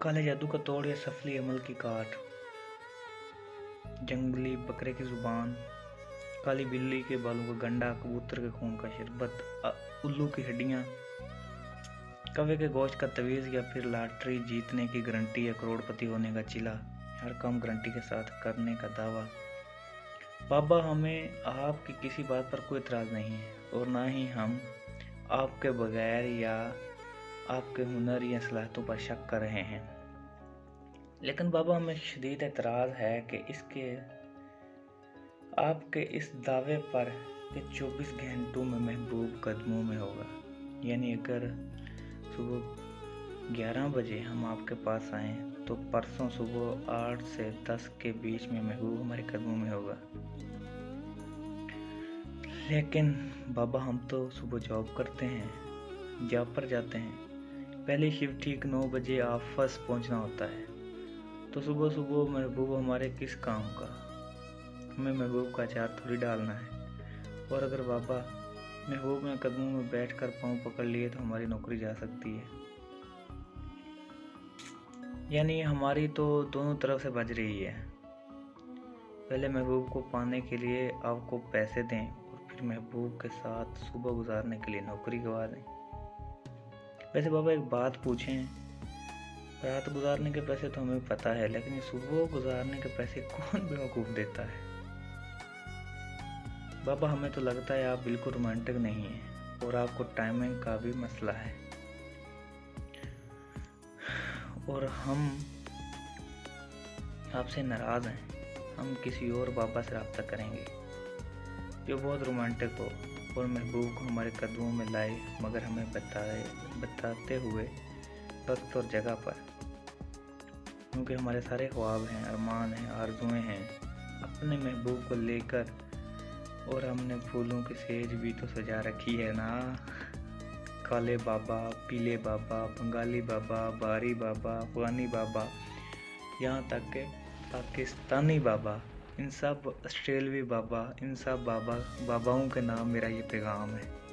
काले जादू का तोड़ या सफली अमल की काट, जंगली बकरे की जुबान, काली बिल्ली के बालों का गंडा, कबूतर के खून का शरबत, उल्लू की हड्डियाँ, कौवे के गोश्त का तवीज़, या फिर लॉटरी जीतने की गारंटी या करोड़पति होने का चिल्ला, हर काम गारंटी के साथ करने का दावा। बाबा, हमें आपकी किसी बात पर कोई एतराज़ नहीं है और ना ही हम आपके बगैर या आपके हुनर या सलाहियतों पर शक कर रहे हैं। लेकिन बाबा, हमें शदीद एतराज़ है कि आपके इस दावे पर कि 24 घंटों में महबूब कदमों में होगा। यानी अगर सुबह 11 बजे हम आपके पास आएँ तो परसों सुबह 8 से 10 के बीच में महबूब हमारे कदमों में होगा। लेकिन बाबा, हम तो सुबह जॉब करते हैं, जॉब पर जाते हैं, पहली शिफ्ट ठीक 9 बजे ऑफिस पहुंचना होता है, तो सुबह सुबह महबूब हमारे किस काम का? हमें महबूब का अचार थोड़ी डालना है। और अगर बाबा महबूब में कदमों में बैठकर पाँव पकड़ लिए तो हमारी नौकरी जा सकती है। यानी हमारी तो दोनों तरफ से बज रही है। पहले महबूब को पाने के लिए आपको पैसे दें और फिर महबूब के साथ सुबह गुजारने के लिए नौकरी गवा दें। वैसे बाबा, एक बात पूछें, रात गुजारने के पैसे तो हमें पता है, लेकिन सुबह गुजारने के पैसे कौन बेवकूफ़ देता है? बाबा, हमें तो लगता है आप बिल्कुल रोमांटिक नहीं हैं और आपको टाइमिंग का भी मसला है, और हम आपसे नाराज़ हैं। हम किसी और बाबा से रब्ता करेंगे जो बहुत रोमांटिक हो और महबूब को हमारे कदमों में लाए, मगर हमें बताते हुए वक्त और जगह पर, क्योंकि हमारे सारे ख्वाब हैं, अरमान हैं, आरज़ुएं हैं अपने महबूब को लेकर, और हमने फूलों की सेज भी तो सजा रखी है ना। काले बाबा, पीले बाबा, बंगाली बाबा, बारी बाबा, अफगानी बाबा, यहाँ तक के पाकिस्तानी बाबा, इन सब ऑस्ट्रेलवी बाबा, इन सब बाबाओं के नाम मेरा ये पैगाम है।